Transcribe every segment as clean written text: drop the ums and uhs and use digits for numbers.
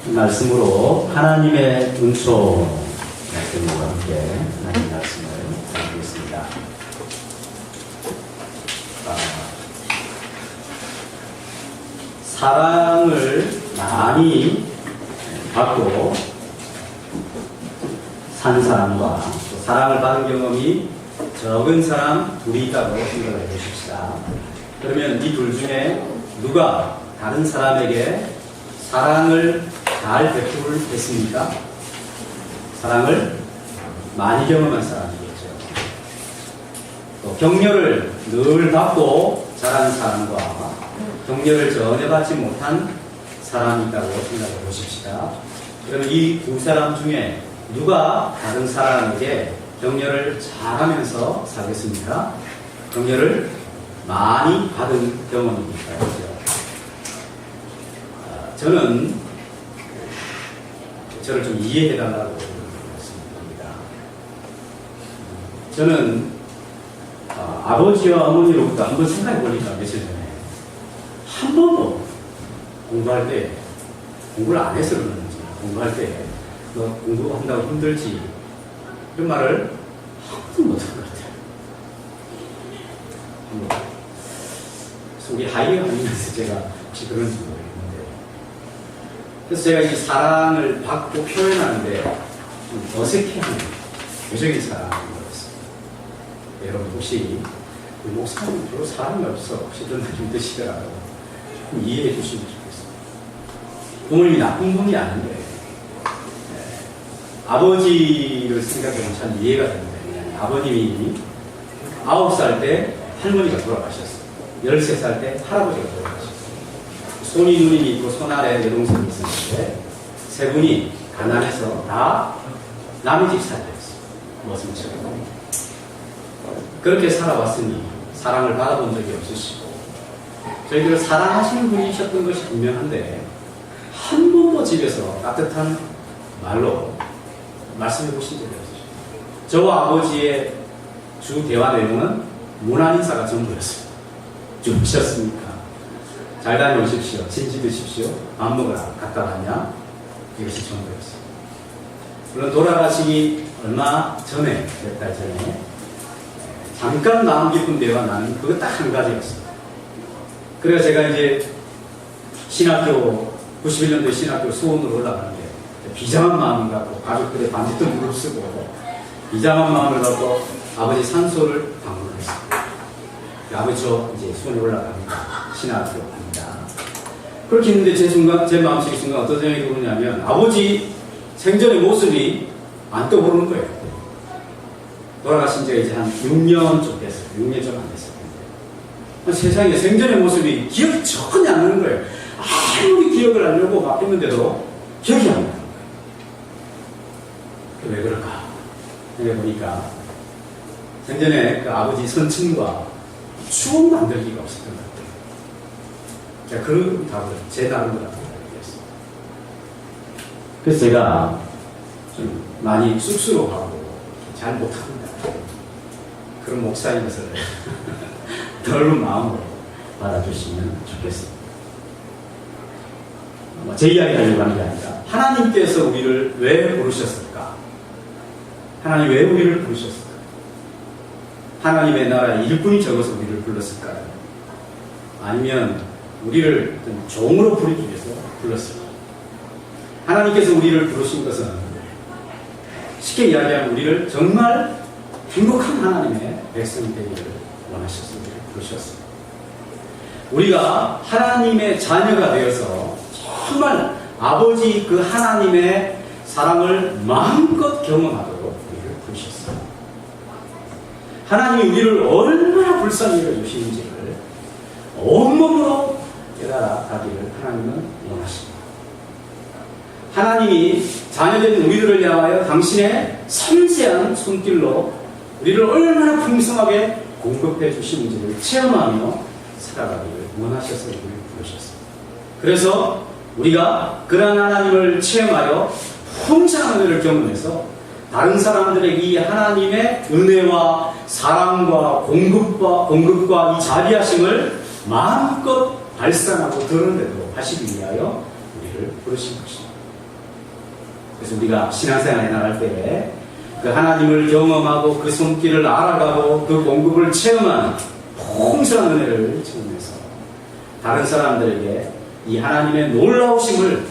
말씀으로 하나님의 은총 말씀과 함께 하나님 말씀을 나누겠습니다. 사랑을 많이 받고 산 사람과 또 사랑을 받은 경험이 적은 사람 둘이 있다고 생각을 해보십시다. 그러면 이 둘 중에 누가 다른 사람에게 사랑을 잘 베풀겠습니까? 사랑을 많이 경험한 사람이겠죠. 또 격려를 늘 받고 자란 사람과 격려를 전혀 받지 못한 사람이 있다고 생각해 보십시다. 그러면 이 두 사람 중에 누가 다른 사람에게 격려를 잘하면서 살겠습니까? 격려를 많이 받은 경험이니까 그렇죠. 저를 좀 이해해달라고 말씀드립니다. 저는 아버지와 어머니로부터 한번 생각해보니까 며칠 전에 한 번도 공부할 때 공부를 안 해서 그러는지 공부할 때 너 공부한다고 힘들지 이런 말을 한 번도 못한 것 같아요. 속이 하이하면서 제가 혹시 그런지 모르겠는데 그래서 제가 이 사랑을 받고 표현하는데 좀 어색해하는 교적인 사랑인 것 같습니다. 여러분 혹시 목사님 별로 사랑이 없어 혹시 그런 말 힘드시더라도 좀 이해해 주시면 좋겠습니다. 부모님이 나쁜 분이 아닌데 아버지를 생각해보면 참 이해가 됩니다. 아버님이 9살 때 할머니가 돌아가셨어요. 13살 때 할아버지가 돌아가셨어요. 손이 누님이 있고 손아래 여동생이 있었는데 세 분이 가난해서 다 남의 집 살게 했어요. 머슴처럼. 그렇게 살아왔으니 사랑을 받아본 적이 없으시고 저희들을 사랑하시는 분이셨던 것이 분명한데 한 번도 집에서 따뜻한 말로 말씀해 보신 적이 없으시죠. 저와 아버지의 주 대화 내용은 문안 인사가 전부였습니다. 좀 오셨습니까? 잘 다녀오십시오. 진지 드십시오. 밥 먹으라. 갔다 왔냐? 이것이 전부였어요. 물론 돌아가시기 얼마 전에, 몇 달 전에 잠깐 마음 깊은 대화 나는 그거 딱 한 가지였습니다. 그래서 제가 이제 신학교 91년도에 신학교 수원으로 올라가는데 비장한 마음을 갖고 가족들의 반지도 무릅쓰고 비장한 마음을 갖고 아버지 산소를 방문했습니다. 아버지 저 이제 수원에 올라갑니다. 신학교 갑니다. 그렇게 했는데 제 마음속에 순간 어떤 생각이 드느냐면 아버지 생전의 모습이 안 떠오르는 거예요. 돌아가신 지가 이제 한 6년 좀 됐어요. 6년 좀 안 됐어요. 세상에 생전의 모습이 기억이 전혀 안 나는 거예요. 아무리 기억을 하려고 막 했는데도 기억이 안 나는 거예요. 왜 그럴까? 생각해보니까 생전에 그 아버지 선친과 추억 만들기가 없었던 것 같아요. 제가 그 답을 제 나름대로 알겠습니다. 그래서 제가 좀 많이 쑥스러워하고 잘 못합니다. 그런 목사인 것을 넓은 마음으로 받아주시면 좋겠습니다. 제 이야기 하려고 하는 게 아니라 하나님께서 우리를 왜 부르셨을까? 하나님 왜 우리를 부르셨을까? 하나님의 나라에 일꾼이 적어서 우리를 불렀을까요? 아니면 우리를 종으로 부르기 위해서 불렀을까요? 하나님께서 우리를 부르신 것은 쉽게 이야기하면 우리를 정말 행복한 하나님의 백성이 되기를 원하셔서 우리를 부르셨습니다. 우리가 하나님의 자녀가 되어서 정말 아버지 그 하나님의 사랑을 마음껏 경험하도록 우리를 부르셨습니다. 하나님이 우리를 얼마나 불쌍히 여겨주시는지를 온몸으로 깨달아 가기를 하나님은 원하십니다. 하나님이 자녀된 우리들을 향하여 당신의 섬세한 손길로 우리를 얼마나 풍성하게 공급해 주시는지를 체험하며 살아가기를 원하셔서 우리를 부르셨습니다. 그래서 우리가 그러한 하나님을 체험하여 풍성한 은혜를 경험해서 다른 사람들에게 이 하나님의 은혜와 사랑과 공급과 이 자비하심을 마음껏 발산하고 드러내도록 하시기 위하여 우리를 부르신 것입니다. 그래서 우리가 신앙생활에 나갈 때 그 하나님을 경험하고 그 손길을 알아가고 그 공급을 체험한 풍성한 은혜를 체험해서 다른 사람들에게 이 하나님의 놀라우심을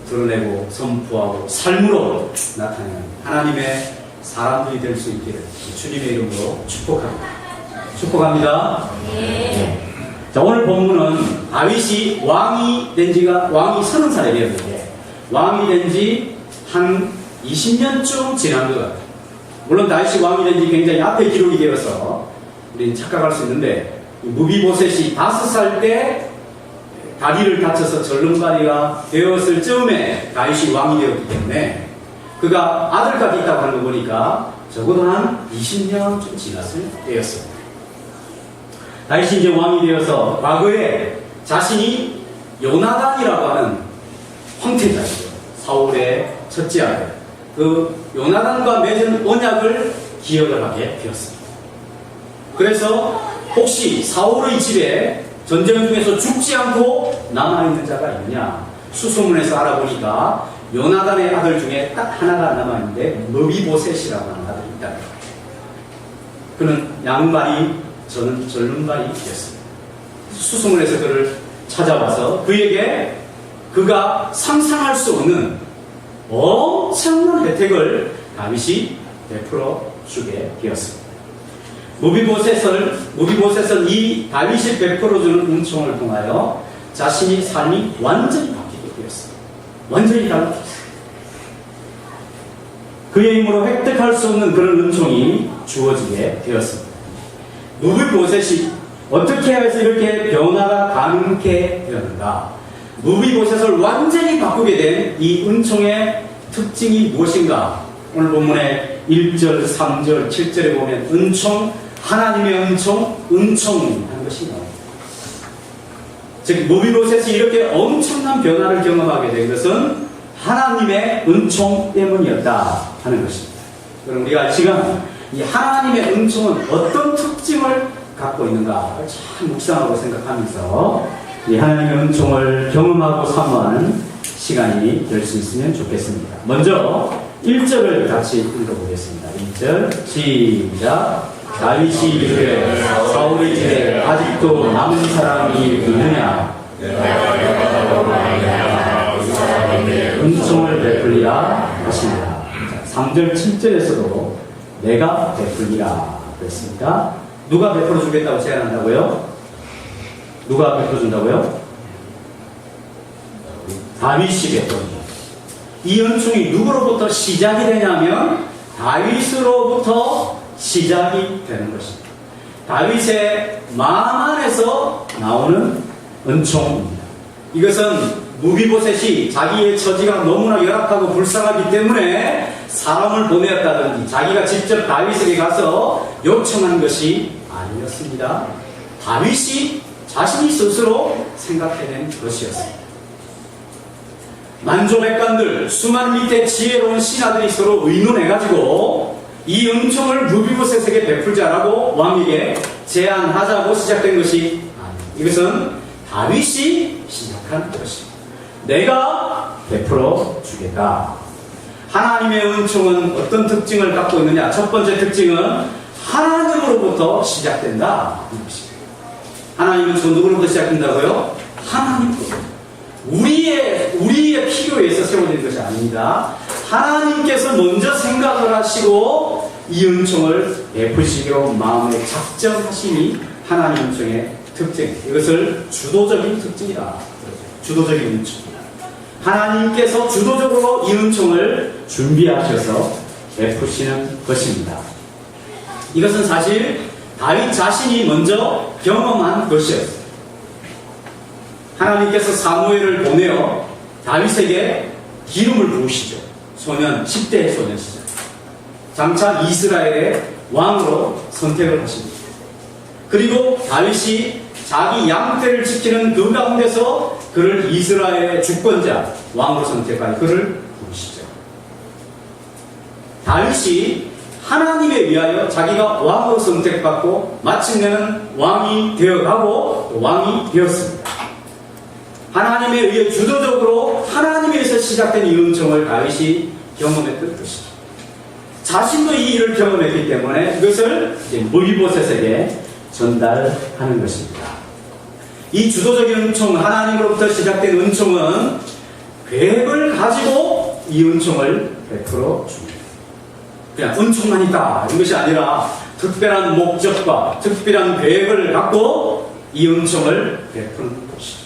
드러내고 선포하고 삶으로 나타내는 하나님의 사람들이 될 수 있기를 주님의 이름으로 축복합니다. 축복합니다. 네. 자, 오늘 본문은 다윗이 왕이 30살에 되었는데 왕이 된 지 한 20년쯤 지난 것 같아요. 물론 다윗이 왕이 된 지 굉장히 앞에 기록이 되어서 우리는 착각할 수 있는데 무비보셋이 5살 때 다리를 다쳐서 절름발이가 되었을 즈음에 다윗이 왕이 되었기 때문에 그가 아들까지 있다고 하는 거 보니까 적어도 한 20년쯤 지났을 때였습니다. 다윗이 이제 왕이 되어서 과거에 자신이 요나단이라고 하는 황태자이죠. 사울의 첫째 아들. 그 요나단과 맺은 언약을 기억을 하게 되었습니다. 그래서 혹시 사울의 집에 전쟁 중에서 죽지 않고 남아있는 자가 있느냐 수소문에서 알아보니까 요나단의 아들 중에 딱 하나가 남아있는데 무비보셋이라고 하는 아들이 있다. 그는 양발이 저는 절름발이 되었습니다. 수소문에서 그를 찾아와서 그에게 그가 상상할 수 없는 엄청난 혜택을 다윗이 베풀어 주게 되었습니다. 무비보셋은 이 다윗이 베풀어주는 은총을 통하여 자신의 삶이 완전히 바뀌게 되었습니다. 완전히 달라졌습니다. 그의 힘으로 획득할 수 없는 그런 은총이 주어지게 되었습니다. 무비보셋이 어떻게 해서 이렇게 변화가 가능케 되었는가? 무비보셋을 완전히 바꾸게 된 이 은총의 특징이 무엇인가? 오늘 본문의 1절, 3절, 7절에 보면 은총, 하나님의 은총한 것이 나옵니다. 즉 무비보셋이 이렇게 엄청난 변화를 경험하게 된 것은 하나님의 은총 때문이었다 하는 것입니다. 그럼 우리가 지금 이 하나님의 은총은 어떤 특징을 갖고 있는가 참 묵상하고 생각하면서 이 하나님의 은총을 경험하고 사모하는 시간이 될 수 있으면 좋겠습니다. 먼저 1절을 같이 읽어보겠습니다. 1절 시작. 다윗이 이르되 사울의 집에 아직도 남은 사람이 있느냐? 은총을 베풀리라 하시니라. 3절 7절에서도 내가 베풀리라 그랬습니까? 누가 베풀어 주겠다고 제안한다고요? 누가 베풀어 준다고요? 다윗이 베풀어 준다. 이 은총이 누구로부터 시작이 되냐면 다윗으로부터 시작이 되는 것입니다. 다윗의 마음 안에서 나오는 은총입니다. 이것은 무비보셋이 자기의 처지가 너무나 열악하고 불쌍하기 때문에 사람을 보내었다든지 자기가 직접 다윗에게 가서 요청한 것이 아니었습니다. 다윗이 자신이 스스로 생각해낸 것이었습니다. 만조백관들 수많은 밑에 지혜로운 신하들이 서로 의논해가지고 이 은총을 무비보셋에게 베풀자라고 왕에게 제안하자고 시작된 것이 아닙니다. 이것은 다윗이 시작한 것입니다. 내가 베풀어 주겠다. 하나님의 은총은 어떤 특징을 갖고 있느냐? 첫 번째 특징은 하나님으로부터 시작된다. 하나님의 은총은 누구로부터 시작된다고요? 하나님으로부터. 우리의 필요에 의해서 세워진 것이 아닙니다. 하나님께서 먼저 생각을 하시고 이 은총을 베푸시기로 마음에 작정하심이 하나님 은총의 특징. 이것을 주도적인 특징이다. 주도적인 은총이다. 하나님께서 주도적으로 이 은총을 준비하셔서 베푸시는 것입니다. 이것은 사실 다윗 자신이 먼저 경험한 것이었어요. 하나님께서 사무엘을 보내어 다윗에게 기름을 부으시죠. 10대 소년 시절. 장차 이스라엘의 왕으로 선택을 하십니다. 그리고 다윗이 자기 양떼를 지키는 그 가운데서 그를 이스라엘의 주권자, 왕으로 선택한 그를 부르시죠. 다윗이 하나님에 의하여 자기가 왕으로 선택받고 마침내는 왕이 되어가고 또 왕이 되었습니다. 하나님에 의해 주도적으로 하나님에서 시작된 이 은총을 다윗이 경험했던 것이죠. 자신도 이 일을 경험했기 때문에 이것을 무비보셋에게 전달하는 것입니다. 이 주도적인 은총, 하나님으로부터 시작된 은총은 계획을 가지고 이 은총을 베풀어 줍니다. 그냥 은총만 있다 이런 것이 아니라 특별한 목적과 특별한 계획을 갖고 이 은총을 베푸는 것이죠.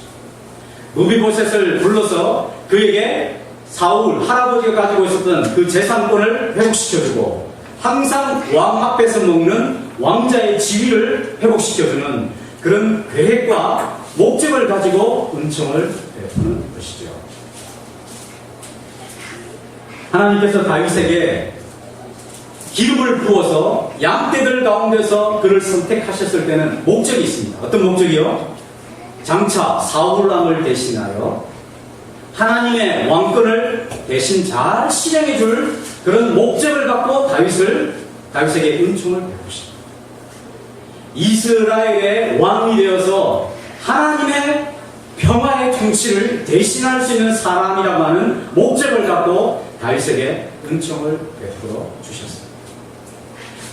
무비보셋을 불러서 그에게 사울 할아버지가 가지고 있었던 그 재산권을 회복시켜주고 항상 왕 앞에서 먹는 왕자의 지위를 회복시켜주는 그런 계획과 목적을 가지고 은총을 베푸는 것이죠. 하나님께서 다윗에게 기름을 부어서 양떼들 가운데서 그를 선택하셨을 때는 목적이 있습니다. 어떤 목적이요? 장차 사울왕을 대신하여 하나님의 왕권을 대신 잘 실행해 줄 그런 목적을 갖고 다윗에게 은총을 베푸십니다. 이스라엘의 왕이 되어서 하나님의 평화의 통치를 대신할 수 있는 사람이라고 하는 목적을 갖고 다윗에게 은총을 베풀어 주셨습니다.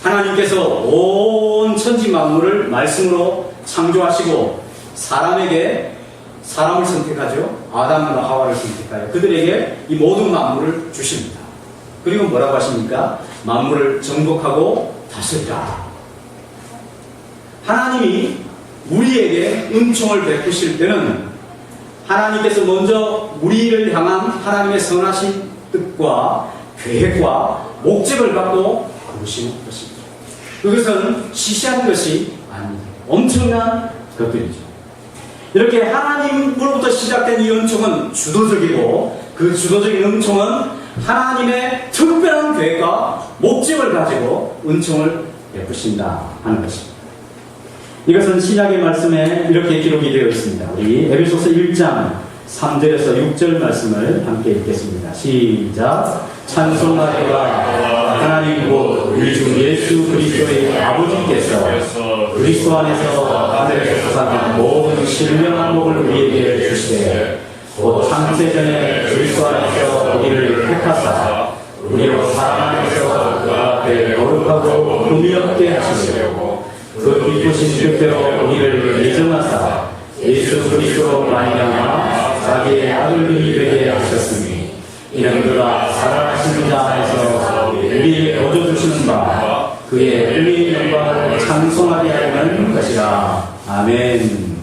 하나님께서 온 천지 만물을 말씀으로 창조하시고 사람을 선택하죠. 아담과 하와를 선택하여 그들에게 이 모든 만물을 주십니다. 그리고 뭐라고 하십니까? 만물을 정복하고 다스리라. 하나님이 우리에게 은총을 베푸실 때는 하나님께서 먼저 우리를 향한 하나님의 선하신 뜻과 계획과 목적을 갖고 부르시는 것입니다. 그것은 시시한 것이 아닙니다. 엄청난 것들이죠. 이렇게 하나님으로부터 시작된 이 은총은 주도적이고 그 주도적인 은총은 하나님의 특별한 계획과 목적을 가지고 은총을 베푸신다 하는 것입니다. 이것은 신약의 말씀에 이렇게 기록이 되어 있습니다. 우리 에베소서 1장 3절에서 6절 말씀을 함께 읽겠습니다. 시작. 찬송하리라 하나님 곧 우리 주 예수 그리스도의 아버지께서 그리스도 안에서 하늘에서 솟아난 모든 신령한 복을 우리에게 주시되 곧 창세전에 그리스도 안에서 우리를 택하사 우리로 사랑 안에서 그 앞에 거룩하고 흠이 없게 하시려고 그 기쁘신 뜻대로 우리를 예정하사 예수 그리스도로 말미암아 자기의 아들님이 되게 하셨으니 이는 그가 살아나신 자 안에서 우리에게 거둬주시는 바 그의 은혜의 영광을 찬송하게 하려는 것이라. 아멘.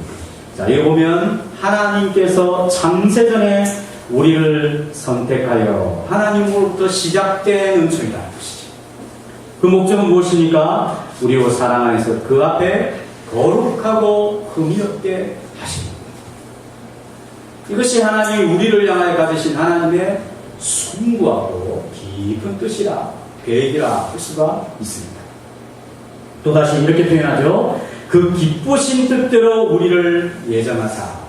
자, 여기 보면 하나님께서 창세전에 우리를 선택하여 하나님으로부터 시작된 은총이라는 것이죠. 그 목적은 무엇입니까? 우리와 사랑 안에서 그 앞에 거룩하고 흠이 없게 하십니다. 이것이 하나님이 우리를 향하여 가지신 하나님의 숭고하고 깊은 뜻이라 계획이라 할 수가 있습니다. 또다시 이렇게 표현하죠. 그 기쁘신 뜻대로 우리를 예정하사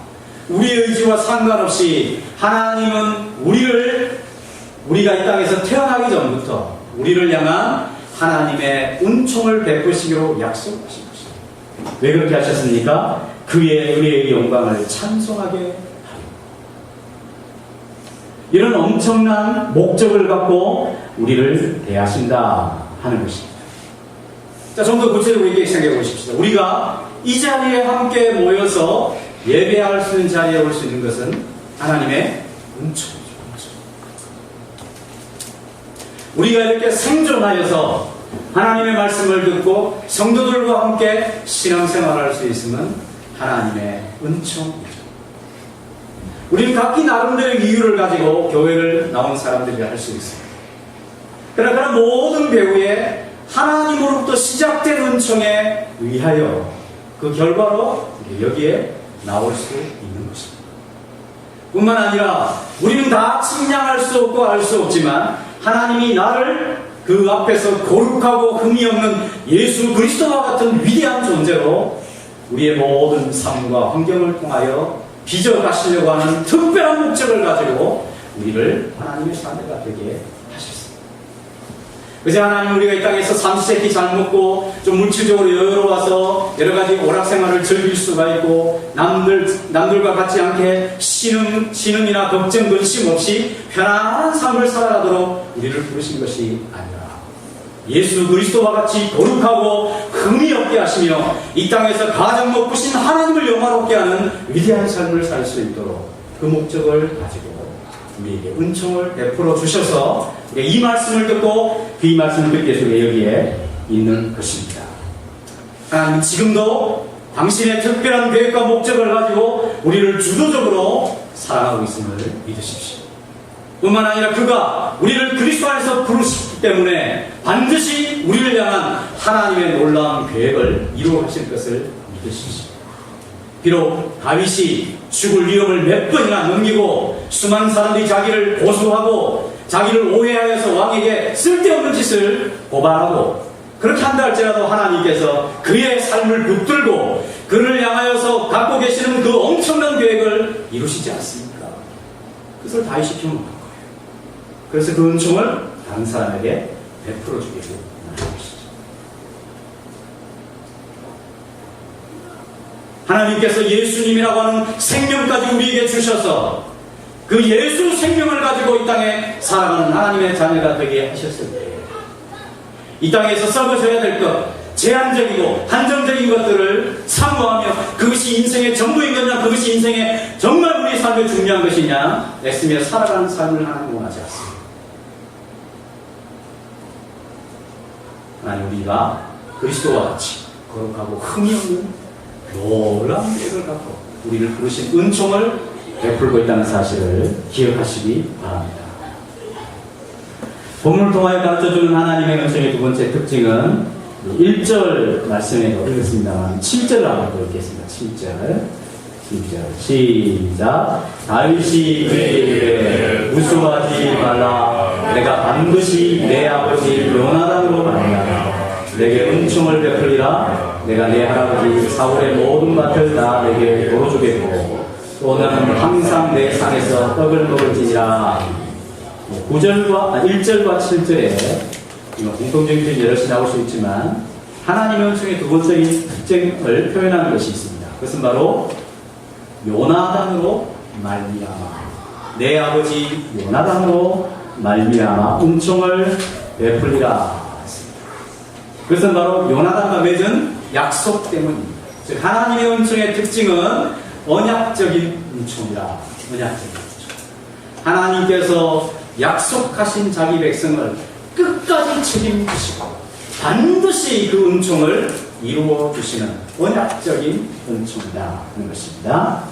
우리의 의지와 상관없이 하나님은 우리가 이 땅에서 태어나기 전부터 우리를 향한 하나님의 은총을 베푸시기로 약속하신 것입니다. 왜 그렇게 하셨습니까? 그의 은혜의 영광을 찬송하게 하려. 이런 엄청난 목적을 갖고 우리를 대하신다 하는 것입니다. 자, 좀 더 구체적으로 이렇게 생각해 보십시다. 우리가 이 자리에 함께 모여서 예배할 수 있는 자리에 올 수 있는 것은 하나님의 은총이죠. 우리가 이렇게 생존하여서 하나님의 말씀을 듣고 성도들과 함께 신앙생활을 할 수 있으면 하나님의 은총이죠. 우리는 각기 나름대로의 이유를 가지고 교회를 나온 사람들이 할 수 있습니다. 그러나 그런 모든 배후에 하나님으로부터 시작된 은총에 의하여 그 결과로 여기에 나올 수 있는 것입니다. 뿐만 아니라 우리는 다 측량할 수 없고 알 수 없지만 하나님이 나를 그 앞에서 거룩하고 흠이 없는 예수 그리스도와 같은 위대한 존재로 우리의 모든 삶과 환경을 통하여 빚어가시려고 하는 특별한 목적을 가지고 우리를 하나님의 자녀가 되게 하셨습니다. 그저 하나님 우리가 이 땅에서 삼시세끼 잘 먹고 좀 물질적으로 여유로워서 여러 가지 오락생활을 즐길 수가 있고 남들과 같지 않게 신음이나 걱정 근심 없이 편안한 삶을 살아가도록 우리를 부르신 것이 아니라 예수 그리스도와 같이 거룩하고 흠이 없게 하시며 이 땅에서 가장 높으신 하나님을 영화롭게 하는 위대한 삶을 살 수 있도록 그 목적을 가지고 우리에게 은총을 베풀어 주셔서 이 말씀을 듣고 그 이 말씀을 듣기 위해서 여기에 있는 것입니다. 하나님 지금도 당신의 특별한 계획과 목적을 가지고 우리를 주도적으로 사랑하고 있음을 믿으십시오. 뿐만 아니라 그가 우리를 그리스도 안에서 부르셨기 때문에 반드시 우리를 향한 하나님의 놀라운 계획을 이루어가실 것을 믿으십시오. 비록 다윗이 죽을 위험을 몇 번이나 넘기고 수많은 사람들이 자기를 고소하고 자기를 오해하여서 왕에게 쓸데없는 짓을 고발하고 그렇게 한다 할지라도 하나님께서 그의 삶을 붙들고 그를 향하여서 갖고 계시는 그 엄청난 계획을 이루시지 않습니까? 그것을 다윗이 경험한 거예요. 그래서 그 은총을 다른 사람에게 베풀어 주기를 원하는 것이죠. 하나님께서 예수님이라고 하는 생명까지 우리에게 주셔서 그 예수 생명을 가지고 이 땅에 살아가는 하나님의 자녀가 되게 하셨을 때 이 땅에서 썩어져야 될 것, 제한적이고 한정적인 것들을 사모하며 그것이 인생의 전부인 거냐, 그것이 인생의 정말 우리 삶에 중요한 것이냐 애쓰며 살아가는 삶을 하나님 원하지 않습니다. 하나님 우리가 그리스도와 같이 거룩하고 흠이 없는 놀라운 계획을 갖고 우리를 부르신 은총을 베풀고 있다는 사실을 기억하시기 바랍니다. 본문을 통하여 가르쳐주는 하나님의 은총의 두 번째 특징은 1절 말씀에도 읽었습니다만 7절을 한번 읽겠습니다. 7절 시작. 다윗이 그에게 이르되 무수하지 말라. 내가 반드시 내 아버지 요나단으로 말미암아 내게 은총을 베풀리라. 내가 내 할아버지 사울의 모든 밭을 다 내게 도로주겠고 또 너는 항상 내 상에서 떡을 먹을지니라. 1절과 7절에 공통적인 점이 여럿이 나올 수 있지만 하나님의 은총의 두 번째 특징을 표현하는 것이 있습니다. 그것은 바로 요나단으로 말미암아 내 아버지 요나단으로 말미암아 은총을 베풀리라. 그것은 바로 요나단과 맺은 약속 때문입니다. 즉 하나님의 은총의 특징은 언약적인 은총이라. 언약적인 은총. 하나님께서 약속하신 자기 백성을 끝까지 책임지시고 반드시 그 은총을 이루어 주시는 언약적인 은총이라는 것입니다.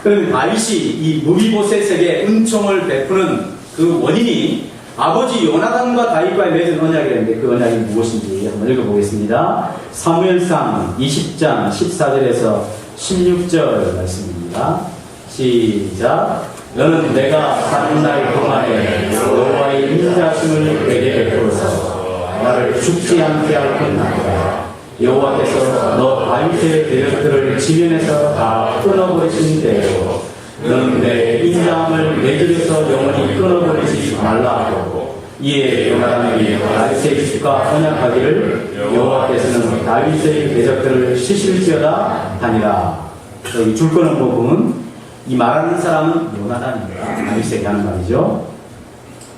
그럼 다윗이 이 무비보셋에게 은총을 베푸는 그 원인이 아버지 요나단과 다윗과의 맺은 언약이라는데 그 언약이 무엇인지 한번 읽어보겠습니다. 사무엘상 20장 14절에서 16절 말씀입니다. 시작. 너는 내가 사는 날 동안에 여호와의 인자심을 내게 베풀어서 나를 죽지 않게 할 것이니라. 여호와께서 너 다윗의 대적들을 지면에서 다 끊어버리신 대로 너는 내 인자함을 내 집에서 영원히 끊어버리지 말라 하고 이에 요나단이 다윗의 집과 언약하기를 여호와께서는 다윗의 대적들을 치실지어다 하니라. 여기 줄 거는 부분은 이 말하는 사람은 요나단입니다. 다윗에게 하는 말이죠.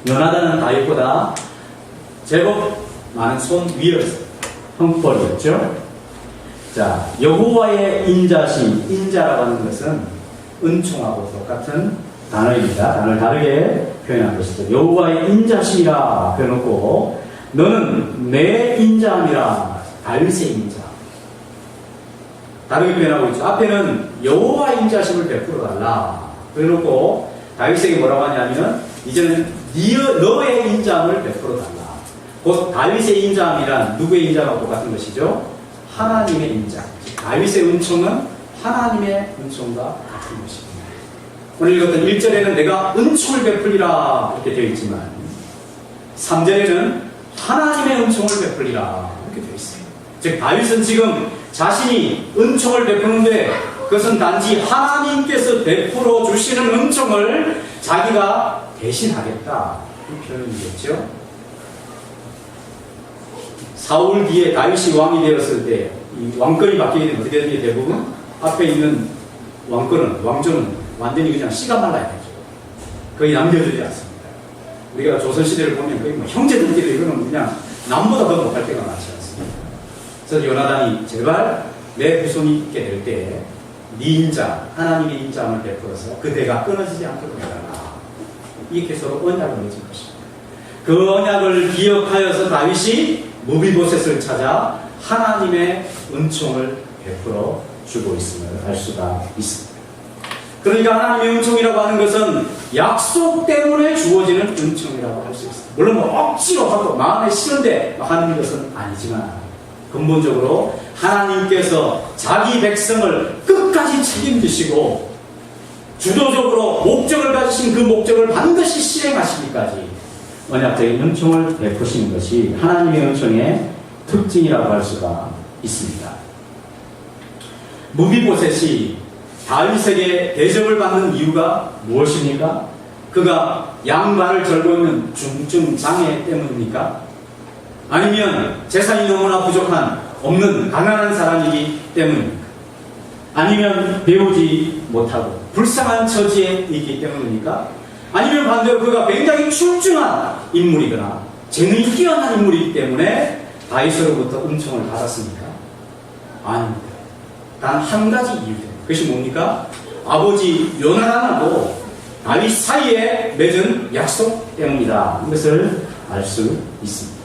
요나단은 다윗보다 제법 많은 손 위였어요. 형벌이었죠. 자, 여호와의 인자심, 인자라고 하는 것은 은총하고 똑같은 단어입니다. 단어를 다르게 표현한 것이죠. 여호와의 인자심이라 표현하고 너는 내 인자함이라. 다윗의 인자. 다르게 표현하고 있죠. 앞에는 여호와의 인자심을 베풀어 달라. 그래놓고 다윗에게 뭐라고 하냐면 이제는 너의 인자함을 베풀어 달라. 곧 다윗의 인자함이란 누구의 인자와 똑같은 것이죠? 하나님의 인자. 다윗의 은총은 하나님의 은총과 같은 것입니다. 오늘 읽었던 1절에는 내가 은총을 베풀리라 이렇게 되어 있지만 3절에는 하나님의 은총을 베풀리라 이렇게 되어 있어요. 즉 다윗은 지금 자신이 은총을 베푸는데 그것은 단지 하나님께서 베풀어 주시는 은총을 자기가 대신하겠다 이 표현이겠죠. 사울 뒤에 다윗이 왕이 되었을 때 이 왕권이 바뀌게 되면 어떻게 되는지 대부분 앞에 있는 왕조는 완전히 그냥 씨가 말라야 되죠. 거의 남겨두지 않습니다. 우리가 조선시대를 보면 거의 뭐 형제들끼리 이거는 그냥 남보다 더 못할 때가 많지 않습니다. 그래서 요나단이 제발 내 후손이 있게 될 때에 네 인자, 하나님의 인자함을 베풀어서 그 대가 끊어지지 않도록 해달라. 이렇게 서로 언약을 맺은 것입니다. 그 언약을 기억하여서 다윗이 무비보셋을 찾아 하나님의 은총을 베풀어 주고 있음을 알 수가 있습니다. 그러니까 하나님의 은총이라고 하는 것은 약속 때문에 주어지는 은총이라고 할 수 있습니다. 물론 뭐 억지로 하고 마음에 싫은데 하는 것은 아니지만 근본적으로 하나님께서 자기 백성을 끝까지 책임지시고 주도적으로 목적을 가지신 그 목적을 반드시 실행하시기까지 언약적인 은총을 베푸시는 것이 하나님의 은총의 특징이라고 할 수가 있습니다. 무비보셋이 다윗에게 대접을 받는 이유가 무엇입니까? 그가 양발을 절고 있는 중증 장애 때문입니까? 아니면 재산이 너무나 부족한 없는 가난한 사람이기 때문입니까? 아니면 배우지 못하고 불쌍한 처지에 있기 때문입니까? 아니면 반대로 그가 굉장히 출중한 인물이거나 재능이 뛰어난 인물이기 때문에 다윗으로부터 은총을 받았습니까? 아닙니다. 단 한 가지 이유입니다. 그것이 뭡니까? 아버지 요나단하고 다윗 사이에 맺은 약속 때문이다. 이것을 알 수 있습니다.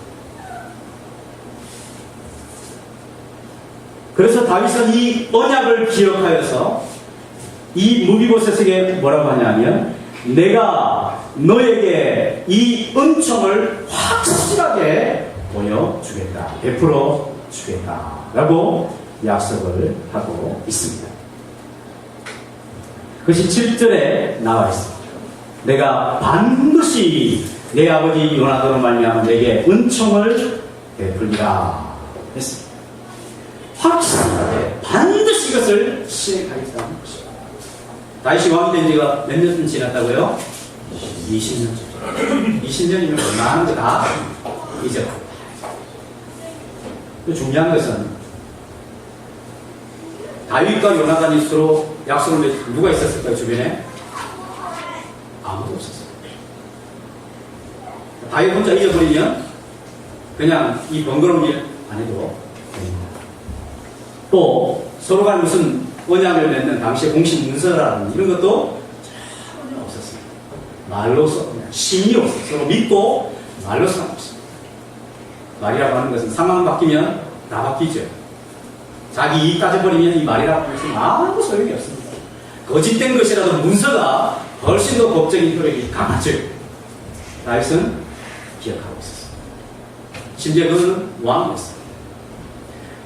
그래서 다윗은 이 언약을 기억하여서 이 무비보셋에게 뭐라고 하냐면 내가 너에게 이 은총을 확실하게 보여주겠다. 베풀어 주겠다. 라고 약속을 하고 있습니다. 그것이 7절에 나와 있습니다. 내가 반드시 내 아버지 요나단으로 말미암아 내게 은총을 베풀리라 했습니다. 확실하게 반드시 이것을 실행하겠다는 것입니다. 다윗이 왕이 된 지가 몇 년 지났다고요? 20년. 20년이면 웬만한 거 다 잊어버립니다. 중요한 것은 다윗과 요나단이 서로 약속을 맺고 누가 있었을까요? 주변에? 아무도 없었어요. 다윗 혼자 잊어버리면 그냥 이 번거로운 일 안 해도 됩니다. 또 서로 간 무슨 언약을 맺는 당시에 공식 문서라는 이런 것도 전혀 없었어요. 말로서 그냥 신이 없어요. 서로 믿고 말로서는 없어요. 말이라고 하는 것은 상황 바뀌면 다 바뀌죠. 자기 이익 따져버리면 이 말이라고 하는 것은 아무 소용이 없습니다. 거짓된 것이라도 문서가 훨씬 더 법적인 효력이 강하죠. 다윗은 기억하고 있었어요. 심지어 그는 왕이었어요.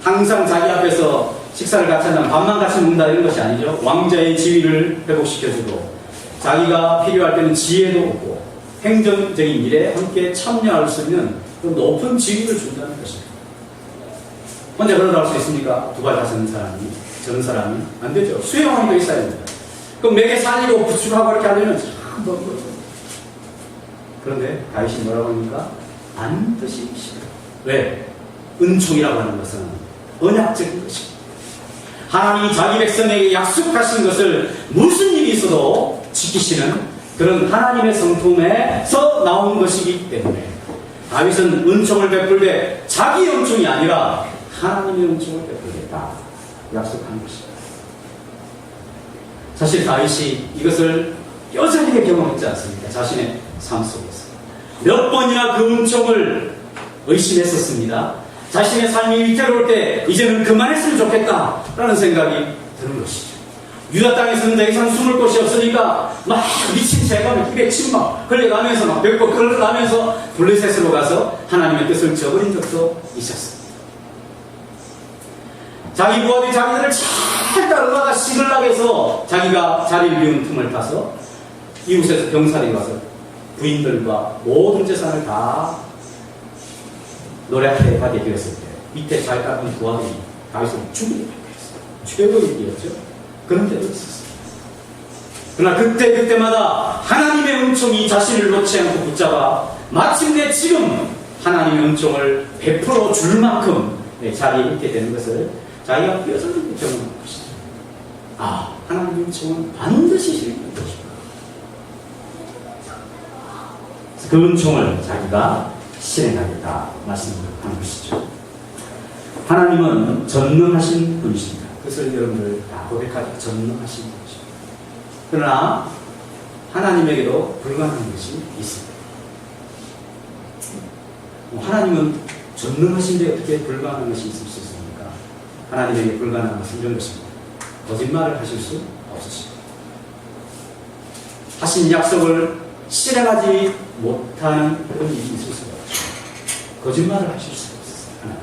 항상 자기 앞에서 식사를 같이 한다면 밥만 같이 먹는다 이런 것이 아니죠. 왕자의 지위를 회복시켜주고 자기가 필요할 때는 지혜도 얻고 행정적인 일에 함께 참여할 수 있는 높은 지위를 준다는 것입니다. 혼자 그러다 할 수 있습니까? 두 발 다스는 사람이, 저런 사람이 안 되죠. 수행왕이 더 있어야 됩니다. 그럼 매개 살리고 부축하고 이렇게 하려면 참 너무 그런데 다윗이 뭐라고 합니까? 반드시 싫어요. 왜? 은총이라고 하는 것은 언약적인 것입니다. 하나님이 자기 백성에게 약속하신 것을 무슨 일이 있어도 지키시는 그런 하나님의 성품에서 나온 것이기 때문에 다윗은 은총을 베풀되 자기의 은총이 아니라 하나님의 은총을 베풀겠다 약속한 것입니다. 사실 다윗이 이것을 뼈저리게 경험했지 않습니까? 자신의 삶 속에서 몇 번이나 그 은총을 의심했었습니다. 자신의 삶이 위태로울 때 이제는 그만했으면 좋겠다라는 생각이 드는 것이죠. 유다 땅에서는 더 이상 숨을 곳이 없으니까 막 미친 재감이 입에 침 막 흘려가면서 막 벽고 끌어가면서 블레셋으로 가서 하나님의 뜻을 저버린 적도 있었습니다. 자기 부하들이 자기들을 잘 따르다가 시글락에서 자기가 자리를 비운 틈을 타서 이웃에서 병살이 와서 부인들과 모든 재산을 다 노래하게 하게 되었을 때 밑에 잘 따른 부하들이 다윗을 죽이게 했어요. 최고의 일이었죠. 그런 때도 있었어요. 그러나 그때마다 하나님의 은총이 자신을 놓지 않고 붙잡아 마침내 지금 하나님의 은총을 베풀어 줄 만큼 자리에 있게 되는 것을 자기가 뼈저리게 경험한 것이죠. 아, 하나님의 은총은 반드시 실행할 것이다. 그 은총을 자기가 실행하겠다 말씀하는 것이죠. 하나님은 전능하신 분이십니다. 그것을 여러분들 다 고백하죠. 전능하신 분이십니다. 그러나 하나님에게도 불가능한 것이 있습니다. 하나님은 전능하신데 어떻게 불가능한 것이 있을 수 있습니까? 하나님에게 불가능한 것은 이런 것입니다. 거짓말을 하실 수 없으십니다. 하신 약속을 실행하지 못하는 그런 일이 있을 수가 없죠. 거짓말을 하실 수 없었어요.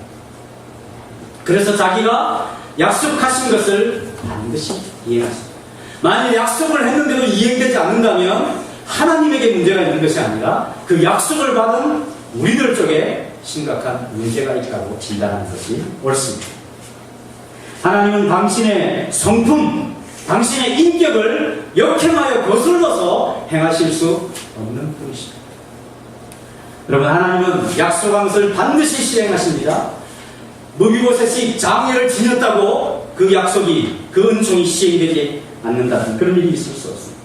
그래서 자기가 약속하신 것을 반드시 이행하십니다. 만약 약속을 했는데도 이행되지 않는다면 하나님에게 문제가 있는 것이 아니라 그 약속을 받은 우리들 쪽에 심각한 문제가 있다고 진단하는 것이 옳습니다. 하나님은 당신의 성품, 당신의 인격을 역행하여 거슬러서 행하실 수 없는 분이십니다. 여러분, 하나님은 약속한 것을 반드시 실행하십니다. 무비보셋이 장애를 지녔다고 그 약속이, 그 은총이 시행되지 않는다는 그런 일이 있을 수 없습니다.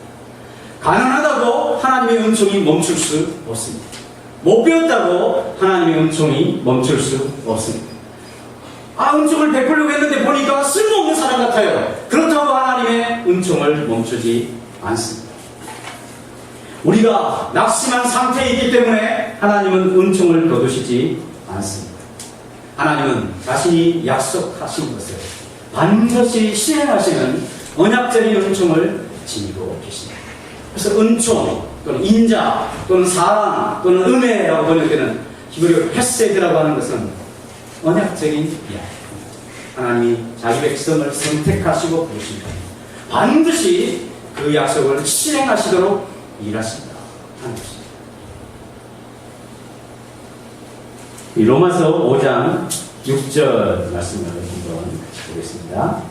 가난하다고 하나님의 은총이 멈출 수 없습니다. 못 배웠다고 하나님의 은총이 멈출 수 없습니다. 아, 은총을 베풀려고 했는데 보니까 쓸모없는 사람 같아요. 그렇다고 하나님의 은총을 멈추지 않습니다. 우리가 낙심한 상태에 있기 때문에 하나님은 은총을 거두시지 않습니다. 하나님은 자신이 약속하신 것을 반드시 실행하시는 언약적인 은총을 지니고 계십니다. 그래서 은총 또는 인자 또는 사랑 또는 은혜라고 번역되는 히브리어 헤세드라고 하는 것은 언약적인 이야기입니다. 하나님이 자기 백성을 선택하시고 부르십니다. 반드시 그 약속을 실행하시도록 일하신다 하는 것입니다. 이 로마서 5장 6절 말씀을 한번 보겠습니다.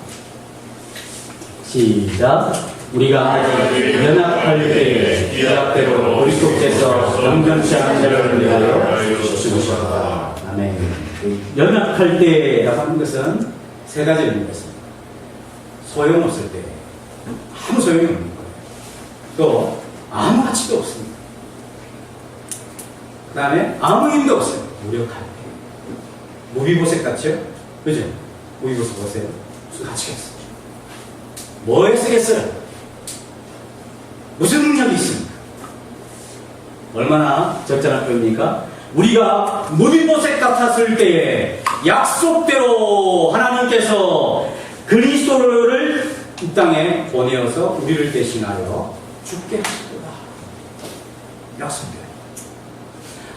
시작. 우리가 아직 연약할 때에 연약대로 그리스도께서 영전치 않은 자를 위하여 죽으셨다. 아멘. 연약할 때라고 하는 것은 세 가지 의미가 있습니다. 소용없을 때, 아무 소용이 없는 거예요. 또 아무 가치도 없습니다. 그 다음에 아무 힘도 없어요. 무력할 때. 무비보셋 같죠? 그죠? 무비보셋 보세요. 무슨 가치가 있어요? 뭐에 쓰겠어요? 무슨 능력이 있습니까? 얼마나 적절한 표현입니까? 우리가 무비보셋 같았을 때에 약속대로 하나님께서 그리스도를 이 땅에 보내어서 우리를 대신하여 죽게 하시구나. 약속대로.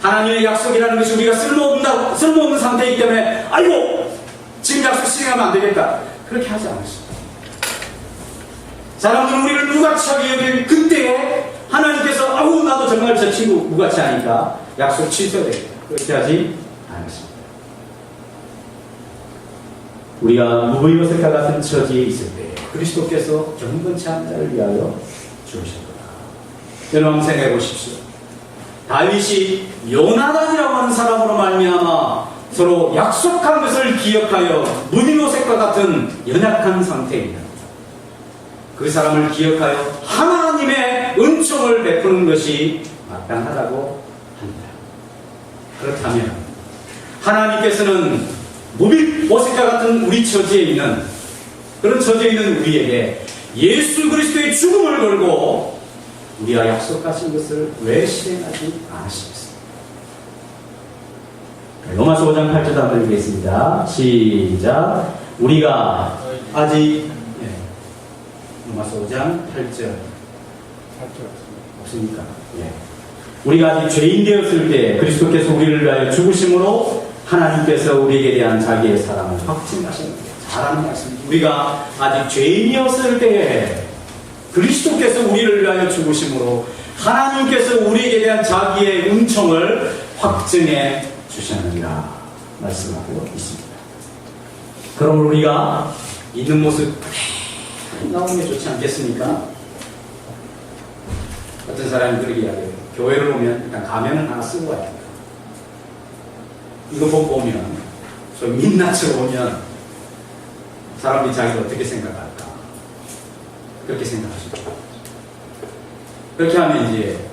하나님의 약속이라는 것이 우리가 쓸모없는 상태이기 때문에 아이고 지금 약속 실행하면 안 되겠다. 그렇게 하지 않으십니다. 사람들은 우리를 무가치하게 여긴 그때에 하나님께서 아우 나도 정말 저 친구 무가치하니까 약속 취소해야 되겠다. 그렇게 하지 않으십니다. 우리가 무비보셋과 같은 처지에 있을 때 그리스도께서 경건치 않은 자를 위하여 죽으셨구나. 여러분 생각해 보십시오. 다윗이 요나단이라고 하는 사람으로 말미암아 서로 약속한 것을 기억하여 무비보셋과 같은 연약한 상태입니다. 그 사람을 기억하여 하나님의 은총을 베푸는 것이 마땅하다고 합니다. 그렇다면 하나님께서는 무비보셋과 같은 우리 처지에 있는 그런 처지에 있는 우리에게 예수 그리스도의 죽음을 걸고 우리와 약속하신 것을 왜 실행하지 않으시겠습니까? 로마서 5장 8절 한번 읽겠습니다. 시작. 우리가 아직 로마서 5장 8절 없습니까? 예. 우리가 아직 죄인 되었을 때 그리스도께서 우리를 위하여 죽으심으로 하나님께서 우리에게 대한 자기의 사랑을 확증하셨는데 잘하는 말씀입니다. 우리가 아직 죄인이었을 때에 그리스도께서 우리를 위하여 죽으심으로 하나님께서 우리에게 대한 자기의 은총을 확증해 주셨느니라 말씀하고 있습니다. 그럼 우리가 있는 모습 나오는 게 좋지 않겠습니까? 어떤 사람이 그렇게 이야기해요. 교회를 오면 일단 가면을 하나 쓰고 와야 됩니다. 이거 보면, 좀 민낯으로 보면, 사람들이 자기를 어떻게 생각할까? 그렇게 생각하시죠. 그렇게 하면 이제,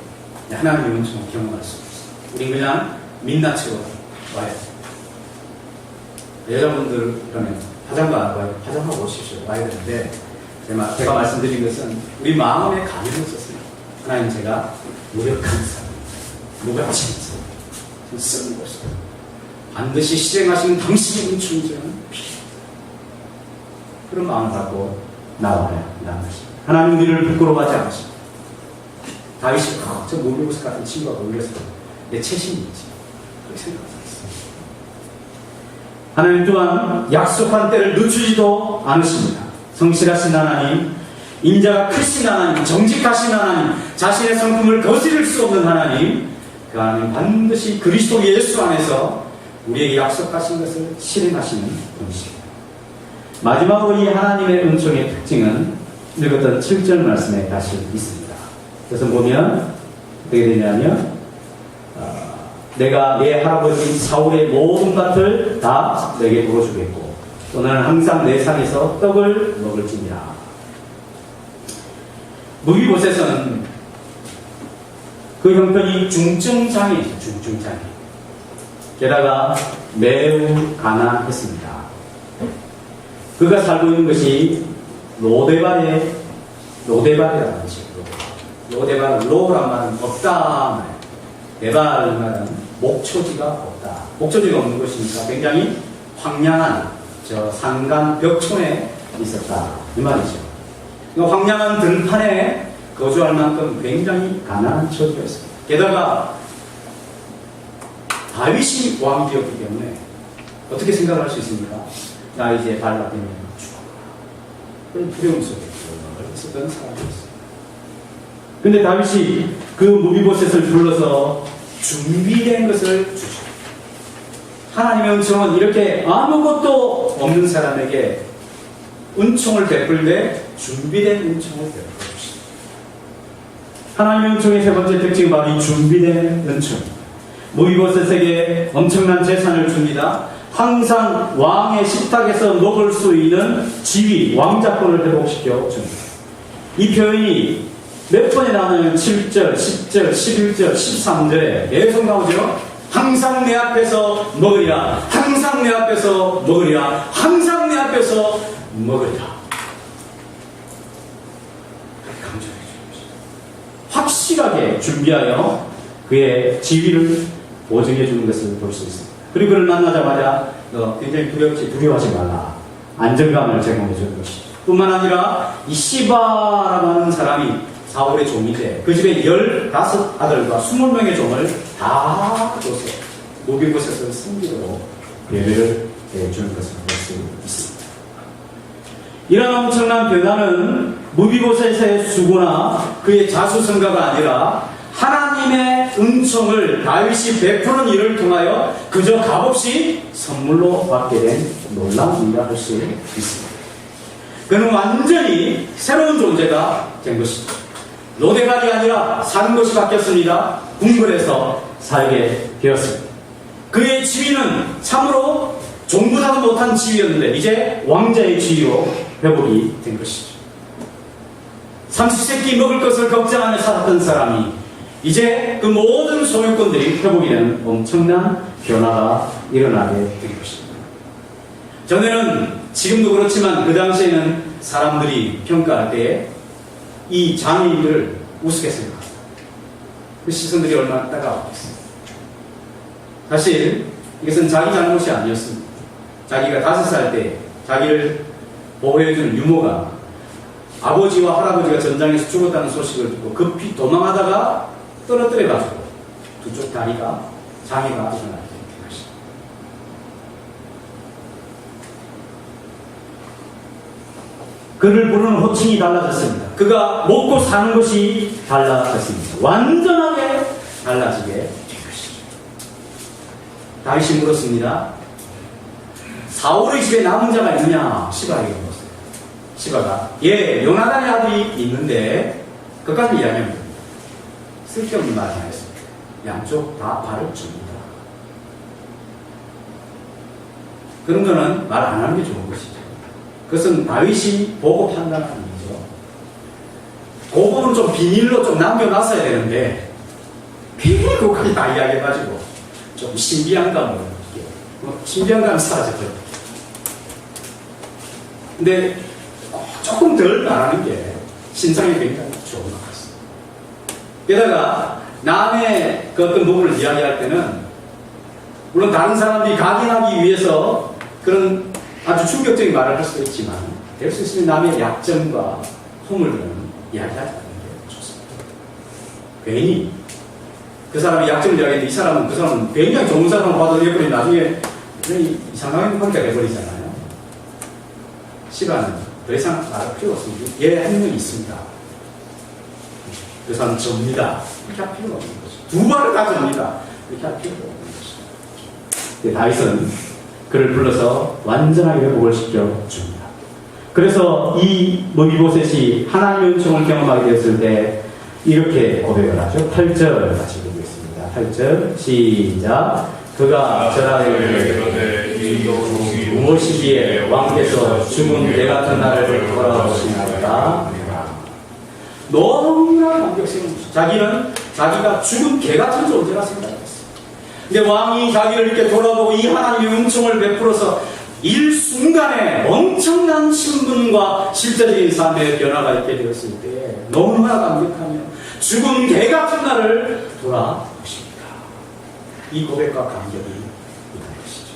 하나님의 은총을 경험할 수 있어요. 우린 그냥 민낯으로 와야 돼요. 여자분들, 그러면 화장도 안 와요. 화장하고 오십시오. 와야 되는데, 제가 말씀드린 것은 우리 마음에 가면이 없었어요. 하나님, 제가 무력한 사람, 무가치한 사람, 쓰는 것을 반드시 실행하시는 당신의 은총이 저는 필요해요. 그런 마음을 갖고 나와야 나가십니다. 하나님 우리를 부끄러워하지 않으십니다. 다윗이 저 모르고서 같은 친구가 올렸을 때 내 채신이 있지. 그렇게 생각했어요. 하나님 또한 약속한 때를 늦추지도 않으십니다. 성실하신 하나님, 인자가 크신 하나님, 정직하신 하나님, 자신의 성품을 거스릴 수 없는 하나님, 그 하나님 반드시 그리스도 예수 안에서 우리에게 약속하신 것을 실행하시는 분이십니다. 마지막으로 이 하나님의 은총의 특징은 읽었던 7절 말씀에 다시 있습니다. 그래서 보면 어떻게 되냐면 내가 내 할아버지 사울의 모든 밭을 다 내게 물어주겠고 또 나는 항상 내 상에서 떡을 먹을지니라. 무비보셋은 그 형편이 중증장애이죠. 중증장애. 게다가 매우 가난했습니다. 그가 살고 있는 것이 로데발이라는 식으로, 로데발, 로란 말은 없다. 데발 말은 목초지가 없다. 목초지가 없는 것이니까 굉장히 황량한 저 산간 벽촌에 있었다. 이 말이죠. 황량한 들판에 거주할 만큼 굉장히 가난한 처지였습니다. 게다가 다윗이 왕이었기 때문에 어떻게 생각할 수 있습니까? 나 이제 발라되면 죽어라. 그런 두려움 속에 있었던 사람이었어요. 근데 다윗이 그 무비보셋을 불러서 준비된 것을 주죠. 하나님의 은총은 이렇게 아무것도 없는 사람에게 은총을 베풀 때 준비된 은총을 베풀 것입니다. 하나님의 은총의 세 번째 특징은 바로 이 준비된 은총. 무비보셋에게 엄청난 재산을 줍니다. 항상 왕의 식탁에서 먹을 수 있는 지위, 왕자권을 회복시켜 줍니다. 이 표현이 몇 번이 나오냐면 7절, 10절, 11절, 13절에 계속 나오죠. 항상 내 앞에서 먹으리라. 항상 내 앞에서 먹으리라. 항상 내 앞에서 먹으리라. 강조해 주십니다. 확실하게 준비하여 그의 지위를 보증해 주는 것을 볼 수 있습니다. 그리고 그를 만나자마자 너 굉장히 두려워하지 말라. 안정감을 제공해 주는 것이죠. 뿐만 아니라 이 시바라고 하는 사람이 사울의 종인데 그 집에 15아들과 20명의 종을 다 줘서 무비보셋을 승리로 예배를 해주는 것을 볼 수 있습니다. 이런 엄청난 변화는 무비보셋의 수고나 그의 자수성가가 아니라 하나님의 은총을 다윗이 베푸는 일을 통하여 그저 값없이 선물로 받게 된 놀라운 일이라 할 수 있습니다. 그는 완전히 새로운 존재가 된 것입니다. 로데발이 아니라 사는 것이 바뀌었습니다. 궁궐에서 살게 되었습니다. 그의 지위는 참으로 종부다도 못한 지위였는데 이제 왕자의 지위로 회복이 된 것이죠. 삼시세끼 먹을 것을 걱정하며 살았던 사람이 이제 그 모든 소유권들이 회복이 되는 엄청난 변화가 일어나게 된 것입니다. 전에는 지금도 그렇지만 그 당시에는 사람들이 평가할 때 이 장애인들을 우습게 생각합니다. 그 시선들이 얼마나 따가웠겠어요. 사실 이것은 자기 잘못이 아니었습니다. 자기가 5살 때 자기를 보호해준 유모가 아버지와 할아버지가 전장에서 죽었다는 소식을 듣고 급히 도망하다가 떨어뜨려가지고 두 쪽 다리가 장애가 일어나게 된 것입니다. 그를 부르는 호칭이 달라졌습니다. 그가 먹고 사는 것이 달라졌습니다. 완전하게 달라지게 된 것이죠. 다윗이 물었습니다. 사울의 집에 남은 자가 있느냐? 시바에게 물었어요. 시바가 예, 요나단의 아들이 있는데 그까지 이야기합니다. 쓸데없는 말을 하였습니다. 양쪽 다 발을 줍니다. 그런 거는 말 안 하는 게 좋은 것이죠. 그것은 다윗이 보고 판단하는 일이죠. 그 부분은 좀 비밀로 좀 남겨놨어야 되는데 괜히 그거까지 다 이야기해가지고 좀 신비한 감을 신비한 감이 사라졌죠. 근데 조금 덜 말하는 게 신상이 굉장히 좋은 것 같습니다. 게다가 남의 그 어떤 부분을 이야기할 때는 물론 다른 사람들이 각인하기 위해서 그런 아주 충격적인 말을 할 수도 있지만 될 수 있으면 남의 약점과 허물은 이야기하지 않는 게 좋습니다. 괜히 그 사람이 약점을 이야기했는데 이 사람은 그 사람은 굉장히 좋은 사람을 받아들여버리면 나중에 이상하게 관계가 돼버리잖아요. 시간은 더 이상 말할 필요 없습니다. 얘 한 명이 있습니다. 그 사람은 접니다. 이렇게 할 필요가 없는 거죠. 두 발을 다 접니다. 이렇게 할 필요가 없는 거죠. 다윗은 그를 불러서 완전하게 회복을 시켜줍니다. 그래서 이 무비보셋이 하나님의 은총을 경험하게 됐을 때 이렇게 고백을 하죠. 8절 같이 보겠습니다. 8절 시작. 그가 저라에게 무엇이기에 왕께서 죽은 내 같은 나를 돌아보시나이까. 너무나 감격스러운 자기는 자기가 죽은 개 같은 존재라 생각했어요. 근데 왕이 자기를 이렇게 돌아보고 이 하나님의 은총을 베풀어서 일순간에 엄청난 신분과 실제적인 삶의 변화가 있게 되었을 때 너무나 감격하며 죽은 개 같은 나를 돌아보십니다. 이 고백과 감격이 있는 것이죠.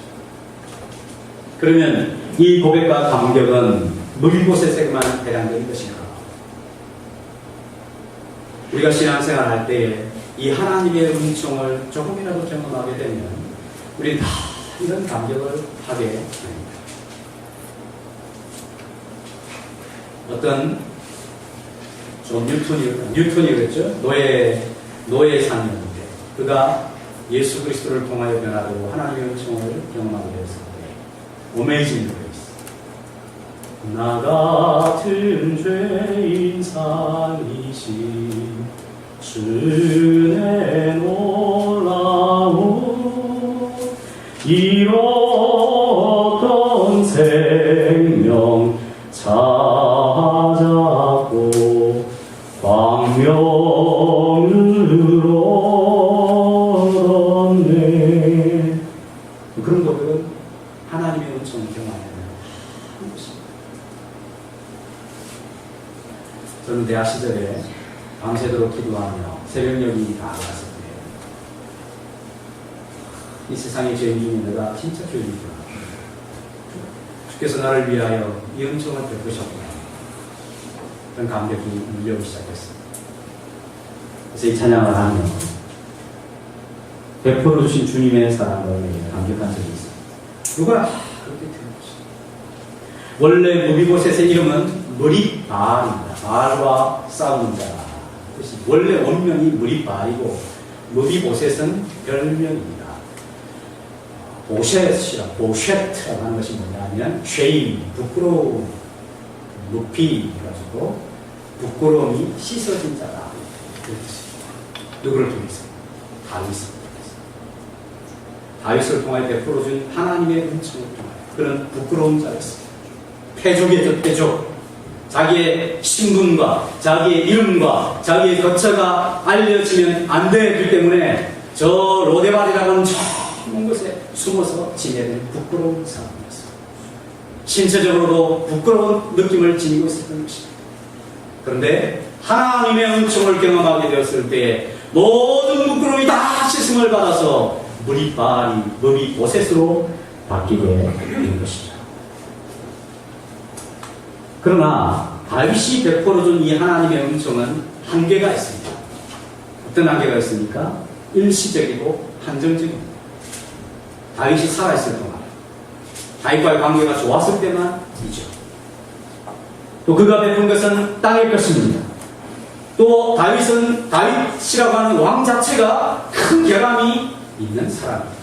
그러면 이 고백과 감격은 무비보셋에게만 해당되는 것인가? 우리가 신앙생활 할 때 이 하나님의 은총을 조금이라도 경험하게 되면 우리는 다 이런 감격을 하게 됩니다. 어떤 존 뉴턴이 그랬죠. 노예상이었는데 그가 예수 그리스도를 통하여 변화되고 하나님의 은총을 경험하게 되었을 때 어메이징 그레이스 나 같은 죄인 살리신 주의 놀라운 잃었던 생명 찾았고 광명으로 얻네. 그런 고백은 하나님의 은총을 경험하는 것입니다. 저는 대학 시절에 밤새도록 기도하며 새벽녘이 다 갔을 때 이 세상의 죄인 중에 내가 진짜 죄인이구나. 주께서 나를 위하여 이 은총을 베푸셨구나. 그런 감격이 밀려오기 시작했습니다. 그래서 이 찬양을 하며 베풀어 주신 주님의 사랑을 감격한 적이 있습니다. 누가 그렇게 되는 것이죠. 원래 무비보셋의 이름은 무리바알입니다. 바알과 싸우는 자라. 원래 원명이 무리바알이고 무비보셋은 별명입니다. 보셋이라고 하는 것이 뭐냐면 쉐임, 부끄러움, 높이 해가지고 부끄러움이 씻어진 자다. 누구를 통해서? 다윗을 통하여 베풀어준 하나님의 은총을 통하여 그는 부끄러운 자였습니다. 패족이죠, 패족. 자기의 신분과 자기의 이름과 자기의 거처가 알려지면 안 되기 때문에 저 로데발이라고 하는 좁은 곳에 숨어서 지내는 부끄러운 사람이었어요. 신체적으로도 부끄러운 느낌을 지니고 있었던 것입니다. 그런데 하나님의 은총을 경험하게 되었을 때 모든 부끄러움이 다 씻음을 받아서 무비보셋으로 바뀌게 된 것이죠. 그러나 다윗이 베풀어준 이 하나님의 은총은 한계가 있습니다. 어떤 한계가 있습니까? 일시적이고 한정적입니다. 다윗이 살아있을 동안, 다윗과의 관계가 좋았을 때만이죠. 또 그가 베푼 것은 땅의 것입니다. 또 다윗이라고 하는 왕 자체가 큰 결함이 있는 사람입니다.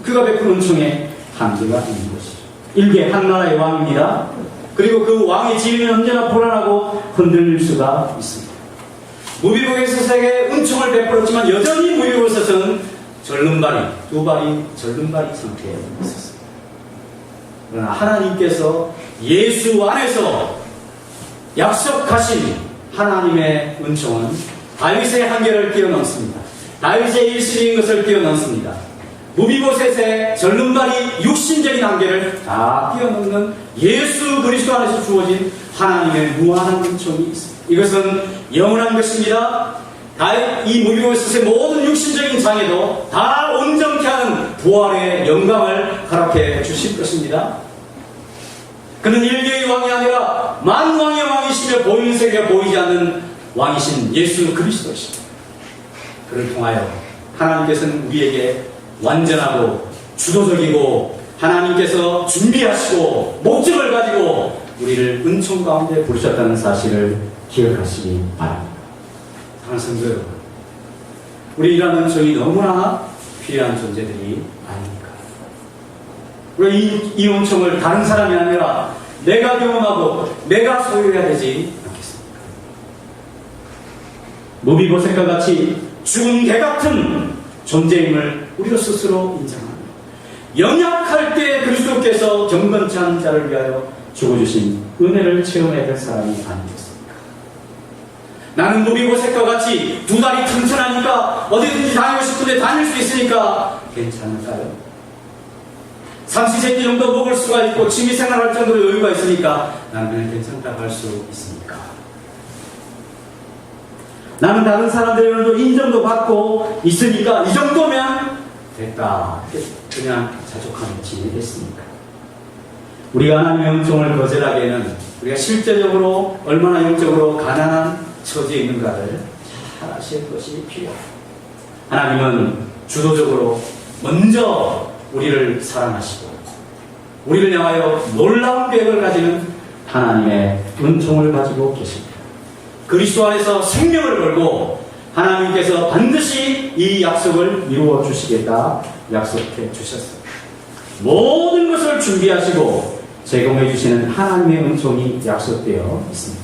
그가 베푼 은총에 한계가 있는 것이죠. 일개 한 나라의 왕입니다. 그리고 그 왕의 지위는 언제나 불안하고 흔들릴 수가 있습니다. 무비보셋에게 은총을 베풀었지만 여전히 무비보셋은 두 발이 절름발이 상태에 있었습니다. 그러나 하나님께서 예수 안에서 약속하신 하나님의 은총은 다윗의 한계를 뛰어넘습니다. 다윗의 일시적인 것을 뛰어넘습니다. 무비보셋의 절름발이 육신적인 한계를 다 뛰어넘는 예수 그리스도 안에서 주어진 하나님의 무한한 은총이 있습니다. 이것은 영원한 것입니다. 이 무비보셋의 모든 육신적인 장애도 다 온전케 하는 부활의 영광을 허락해 주실 것입니다. 그는 일개의 왕이 아니라 만왕의 왕이시며 보이는 세계가 보이지 않는 왕이신 예수 그리스도이십니다. 그를 통하여 하나님께서는 우리에게 완전하고 주도적이고 하나님께서 준비하시고 목적을 가지고 우리를 은총 가운데 부르셨다는 사실을 기억하시기 바랍니다. 사랑하는 성도 여러분, 우리 이러한 은총이 너무나 필요한 존재들이 아닙니까? 우리 이 은총을 다른 사람이 아니라 내가 경험하고 내가 소유해야 되지 않겠습니까? 무비보셋과 같이 죽은 개 같은 존재임을 우리가 스스로 인정합니다. 연약할 때 그리스도께서 경건치 않은 자를 위하여 죽어주신 은혜를 체험해야 될 사람이 아니겠습니까? 나는 무비보셋과 같이 두 다리 튼튼하니까 어디든지 다니고 싶은데 다닐 수 있으니까 괜찮을까요? 삼시세끼 정도 먹을 수가 있고 취미생활할 정도로 여유가 있으니까 나는 그냥 괜찮다고 할 수 있습니까? 나는 다른 사람들의 어느 정도 인정도 받고 있으니까 이 정도면 됐다. 그냥 자족하며 지내겠습니까? 우리가 하나님의 은총을 거절하기에는 우리가 실제적으로 얼마나 영적으로 가난한 처지에 있는가를 잘 아실 것이 필요합니다. 하나님은 주도적으로 먼저 우리를 사랑하시고 우리를 향하여 놀라운 계획을 가지는 하나님의 은총을 가지고 계십니다. 그리스도 안에서 생명을 걸고 하나님께서 반드시 이 약속을 이루어 주시겠다 약속해 주셨습니다. 모든 것을 준비하시고 제공해 주시는 하나님의 은총이 약속되어 있습니다.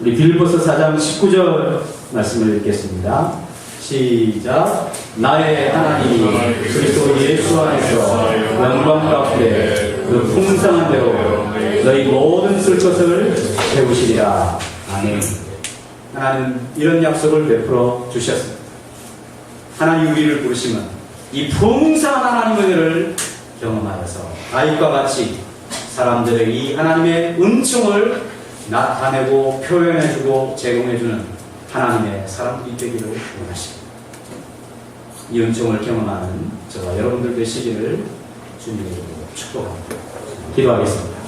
우리 빌립보서 4장 19절 말씀을 읽겠습니다. 시작. 나의 하나님이 그리스도 예수 안에서 영광 가운데 그 풍성한 대로 너희 모든 쓸 것을 채우시리라. 아멘. 하나님 이런 약속을 베풀어 주셨습니다. 하나님 우리를 부르시면 이 풍성한 하나님의 은혜를 경험하여서 다윗과 같이 사람들에게 이 하나님의 은총을 나타내고 표현해주고 제공해주는 하나님의 사람들이 되기를 원하십니다. 이 은총을 경험하는 저와 여러분들 되시기를 주님으로 축복합니다. 기도하겠습니다.